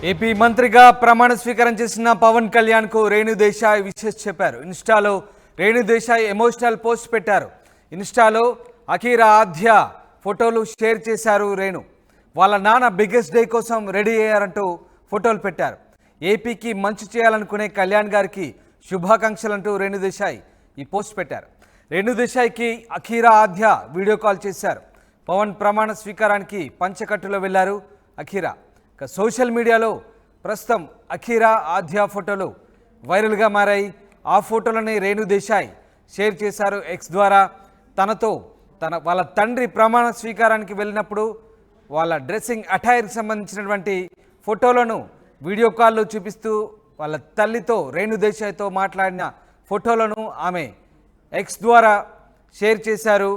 AP మంత్రిగా ప్రమాణ స్వీకారం చేసిన పవన్ కళ్యాణ్ కు రేణు దేశాయ్ విషెస్ చెప్పారు. ఇన్స్టాలో రేణు దేశాయ్ ఎమోషనల్ పోస్ట్ పెట్టారు. ఇన్స్టాలో అఖీరా ఆద్య ఫోటోలు షేర్ చేశారు. రేణు వాళ్ళ నాన్న బిగ్గెస్ట్ డే కోసం రెడీ అయ్యారంటూ ఫోటోలు పెట్టారు. ఏపీకి మంచి చేయాలనుకునే కళ్యాణ్ గారికి శుభాకాంక్షలంటూ రేణు దేశాయ్ ఈ పోస్ట్ పెట్టారు. రేణు దేశాయ్కి అఖీరా ఆద్య వీడియో కాల్ చేశారు. పవన్ ప్రమాణ స్వీకారానికి పంచకట్టులో వెళ్లారు అఖీరా. సోషల్ మీడియాలో ప్రస్తుతం అఖీరా ఆద్య ఫోటోలు వైరల్గా మారాయి. ఆ ఫోటోలని రేణు దేశాయ్ షేర్ చేశారు ఎక్స్ ద్వారా. వాళ్ళ తండ్రి ప్రమాణ స్వీకారానికి వెళ్ళినప్పుడు వాళ్ళ డ్రెస్సింగ్ అటైర్కి సంబంధించినటువంటి ఫోటోలను వీడియో కాల్లో చూపిస్తూ వాళ్ళ తల్లితో రేణు దేశాయ్తో మాట్లాడిన ఫోటోలను ఆమె ఎక్స్ ద్వారా షేర్ చేశారు.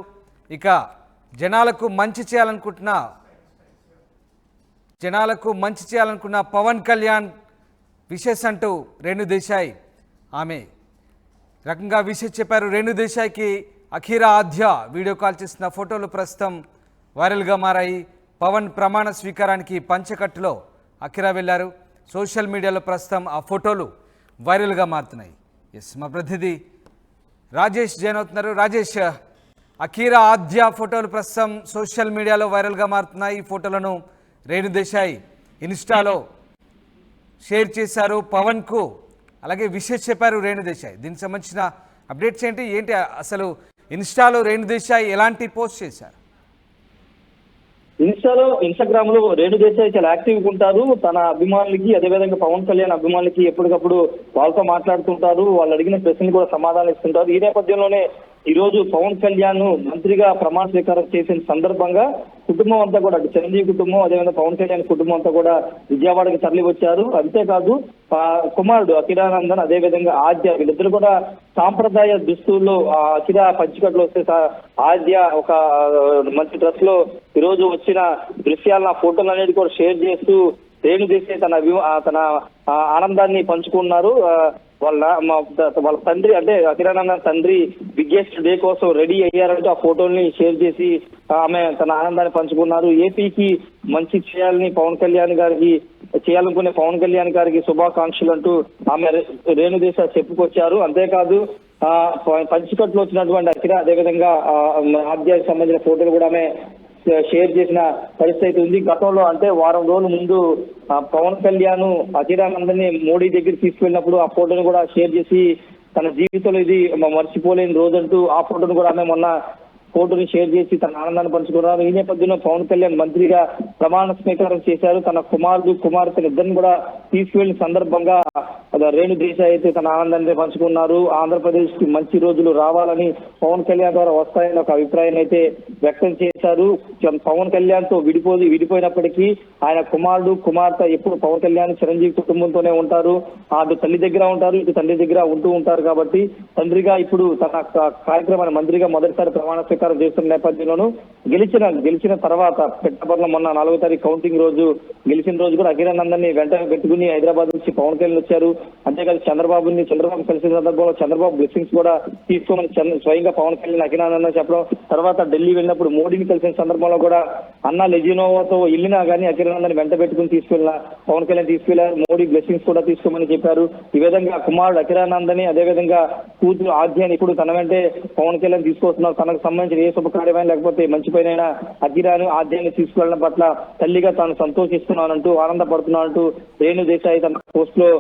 ఇక జనాలకు మంచి చేయాలనుకున్న పవన్ కళ్యాణ్ విషెస్ అంటూ రేణు దేశాయ్ ఆమె రకంగా విషెస్ చెప్పారు. రేణు దేశాయ్కి అఖీరా ఆద్య వీడియో కాల్ చేసిన ఫోటోలు ప్రస్తుతం వైరల్గా మారాయి. పవన్ ప్రమాణ స్వీకారానికి పంచకట్టులో అఖీరా వెళ్ళారు. సోషల్ మీడియాలో ప్రస్తుతం ఆ ఫోటోలు వైరల్గా మారుతున్నాయి. మా ప్రతినిధి రాజేష్ జాయిన్ అవుతున్నారు. రాజేష్, అఖీరా ఆద్య ఫోటోలు ప్రస్తుతం సోషల్ మీడియాలో వైరల్గా మారుతున్నాయి. ఈ ఫోటోలను రేణు దేశాయ్ ఇన్స్టాలో షేర్ చేశారు. పవన్కు అలాగే విషెస్ చెప్పారు రేణు దేశాయ్. దీనికి సంబంధించిన అప్డేట్స్ ఏంటి అసలు ఇన్స్టాలో రేణు దేశాయ్ ఎలాంటి పోస్ట్ చేశారు? ఇన్స్టాగ్రామ్ లో రేణు దేశాయ్ చాలా యాక్టివ్గా ఉంటారు. తన అభిమానులకి, అదేవిధంగా పవన్ కళ్యాణ్ అభిమానులకి ఎప్పటికప్పుడు వాళ్ళతో మాట్లాడుతుంటారు. వాళ్ళు అడిగిన ప్రశ్నలు కూడా సమాధానం ఇస్తుంటారు. ఈ నేపథ్యంలోనే ఈ రోజు పవన్ కళ్యాణ్ మంత్రిగా ప్రమాణ స్వీకారం చేసిన సందర్భంగా కుటుంబం అంతా కూడా, చిరంజీవి కుటుంబం, అదేవిధంగా పవన్ కళ్యాణ్ కుటుంబం అంతా కూడా విజయవాడకి తరలి వచ్చారు. అంతేకాదు కుమారుడు అఖిరానందన్, అదేవిధంగా ఆద్య, వీళ్ళిద్దరు కూడా సాంప్రదాయ దుస్తుల్లో అఖిరా పంచికట్లో వస్తే ఆద్య ఒక మంచి డ్రెస్ లో ఈ రోజు వచ్చిన దృశ్యాలను, ఆ ఫోటోలు అనేది కూడా షేర్ చేస్తూ రేణు దేశాయ్ తన ఆనందాన్ని పంచుకున్నారు. వాళ్ళ తండ్రి అంటే అఖిరానందన్ తండ్రి బిగ్గెస్ట్ డే కోసం రెడీ అయ్యారంటూ ఆ ఫోటోల్ని షేర్ చేసి ఆమె తన ఆనందాన్ని పంచుకున్నారు. ఏపీకి మంచి చేయాలనుకునే పవన్ కళ్యాణ్ గారికి శుభాకాంక్షలు అంటూ ఆమె రేణు దేశాయ్ చెప్పుకొచ్చారు. అంతేకాదు పంచికట్లో వచ్చినటువంటి అఖిరా, అదేవిధంగా ఆద్యానికి సంబంధించిన ఫోటోలు కూడా ఆమె షేర్ చేసిన పరిస్థితి ఉంది. గతంలో అంటే వారం రోజుల ముందు పవన్ కళ్యాణ్ అఖిరానందన్ని మోడీ దగ్గర తీసుకెళ్ళినప్పుడు ఆ ఫోటోను కూడా షేర్ చేసి తన జీవితంలో ఇది మర్చిపోలేని రోజంటూ ఆ ఫోటోను కూడా ఆమె మొన్న ఫోటోని షేర్ చేసి తన ఆనందాన్ని పంచుకున్నారు. ఈ నేపథ్యంలో పవన్ కళ్యాణ్ మంత్రిగా ప్రమాణ స్వీకారం చేశారు. తన కుమార్తె ఇద్దరిని కూడా తీసుకువెళ్లిన సందర్భంగా రేణు దేశాయ్ అయితే తన ఆనందాన్ని పంచుకున్నారు. ఆంధ్రప్రదేశ్ కి మంచి రోజులు రావాలని పవన్ కళ్యాణ్ ద్వారా వస్తాయని ఒక అభిప్రాయాన్ని అయితే వ్యక్తం చేశారు. పవన్ కళ్యాణ్ తో విడిపోయినప్పటికీ ఆయన కుమార్తె ఎప్పుడు పవన్ కళ్యాణ్ చిరంజీవి కుటుంబంతోనే ఉంటారు. అటు తల్లి దగ్గర ఉంటారు, ఇటు తండ్రి దగ్గర ఉంటూ ఉంటారు. కాబట్టి తండ్రిగా ఇప్పుడు తన కార్యక్రమాన్ని మంత్రిగా మొదటిసారి ప్రమాణ స్వీకారం చేస్తున్న నేపథ్యంలోనూ గెలిచిన తర్వాత పెట్టపర్ల మొన్న 4వ తారీఖు కౌంటింగ్ రోజు గెలిచిన రోజు కూడా అఖిరానందన్ ని వెంటనే పెట్టుకుని హైదరాబాద్ నుంచి పవన్ కళ్యాణ్ వచ్చారు. అంతేకాదు చంద్రబాబు కలిసిన సందర్భంలో చంద్రబాబు బ్లెస్సింగ్స్ కూడా తీసుకోమని స్వయంగా పవన్ కళ్యాణ్ అఖిరానందన్ చెప్పడం, తర్వాత ఢిల్లీ వెళ్ళినప్పుడు మోడీని కలిసిన సందర్భంలో కూడా అన్నా లెజినోవాతో వెళ్ళినా కానీ అఖిరానందన్ వెంట పెట్టుకుని పవన్ కళ్యాణ్ తీసుకెళ్లారు. మోడీ బ్లెస్సింగ్స్ కూడా తీసుకోమని చెప్పారు. ఈ విధంగా కుమారుడు అఖిరానందన్, అదేవిధంగా కూతురు ఆద్యాన్ని ఇప్పుడు తన వెంటే పవన్ కళ్యాణ్ తీసుకొస్తున్నారు. తనకు సంబంధించిన ఏ శుభకార్యమైన లేకపోతే మంచి పైన అఖిరాను ఆద్యాన్ని తీసుకెళ్లడం పట్ల తల్లిగా తాను సంతోషిస్తున్నానంటూ, ఆనందపడుతున్నానంటూ రేణు దేశాయ్ తన పోస్ట్ లో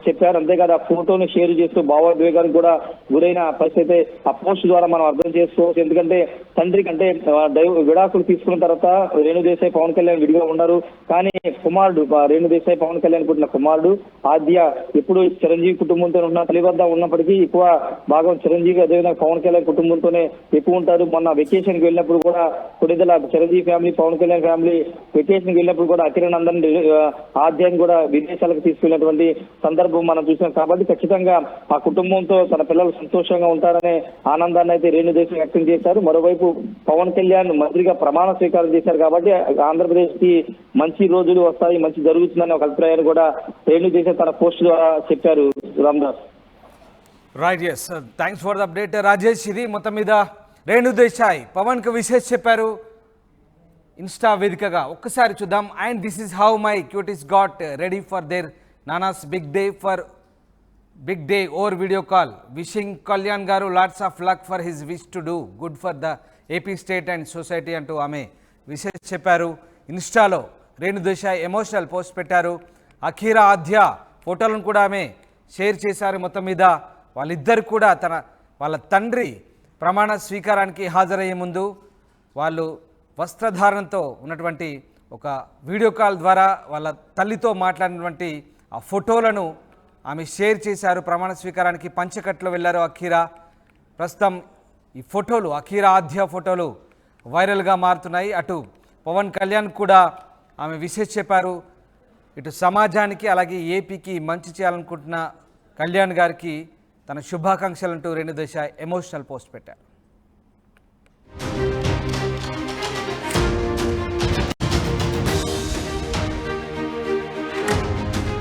చెప్పారు. అంతేకాదు ఆ ఫోటోను షేర్ చేస్తూ భావోద్వేగానికి కూడా గురైన పరిస్థితి ఆ పోస్ట్ ద్వారా మనం అర్థం చేసుకోవచ్చు. ఎందుకంటే తండ్రికి అంటే విడాకులు తీసుకున్న తర్వాత రేణు దేశాయ్ పవన్ కళ్యాణ్ విడిగా ఉన్నారు. కానీ కుమారుడు రేణు దేశాయ్ పవన్ కళ్యాణ్ పుట్టిన కుమారుడు ఆద్య ఎప్పుడు చిరంజీవి కుటుంబంతో ఉన్న తల్లి వద్ద ఉన్నప్పటికీ ఎక్కువ భాగం చిరంజీవి, అదేవిధంగా పవన్ కళ్యాణ్ కుటుంబంతోనే ఎక్కువ ఉంటారు. మొన్న వెకేషన్ కి వెళ్ళినప్పుడు కూడా కొన్నిదల Chiranjeevi family, Pawan Kalyan family vacation కి వెళ్ళినప్పుడు కూడా అఖిరానందన్ ఆద్యాన్ని కూడా విదేశాలకు తీసుకెళ్లినటువంటి సందర్భం మనం చూసాం. కాబట్టి ఖచ్చితంగా ఆ కుటుంబంతో తన పిల్లలు సంతోషంగా ఉంటారనే ఆనందాన్ని అయితే రేణు దేశాయ్ వ్యక్తం చేశారు. మరోవైపు పవన్ కళ్యాణ్ మంత్రిగా ప్రమాణ స్వీకారం చేశారు. కాబట్టి ఆంధ్రప్రదేశ్ కి మంచి రోజులు వస్తాయి, మంచి జరుగుతుందనే ఒక అభిప్రాయాన్ని కూడా రేణు దేశాయ్ తన పోస్ట్ ద్వారా చెప్పారు. Ramdas. Right, yes, thanks for the update Rajesh. ఇది మొత్తం మీద రేణు దేశాయ్ పవన్ కు విషెస్ చెప్పారు. ఇన్స్టా వేదికగా ఒక్కసారి చూద్దాం. And this is how my cuties got ready for their nana's big day over video call. Wishing Kalyan garu lots of luck for his wish to do good for the AP state and society అంటూ ఆమె wishes చెప్పారు. ఇన్స్టాలో Renu Desai emotional post పెట్టారు. అఖీరా ఆద్య ఫోటోలను కూడా ఆమె share చేశారు. మొత్తం మీద వాళ్ళిద్దరు కూడా వాళ్ళ తండ్రి ప్రమాణ స్వీకారానికి హాజరయ్యే ముందు వాళ్ళు వస్త్రధారణతో ఉన్నటువంటి ఒక వీడియో కాల్ ద్వారా వాళ్ళ తల్లితో మాట్లాడినటువంటి ఆ ఫోటోలను ఆమె షేర్ చేశారు. ప్రమాణ స్వీకారానికి పంచకట్లో వెళ్ళారు అఖీరా. ప్రస్తుతం ఈ ఫోటోలు అఖీరా ఆద్య ఫోటోలు వైరల్గా మారుతున్నాయి. అటు పవన్ కళ్యాణ్ కూడా ఆమె విషెస్ చెప్పారు. ఇటు సమాజానికి అలాగే ఏపీకి మంచి చేయాలనుకుంటున్న కళ్యాణ్ గారికి తన శుభాకాంక్షలంటూ రేణు దేశాయ్ ఎమోషనల్ పోస్ట్ పెట్టారు.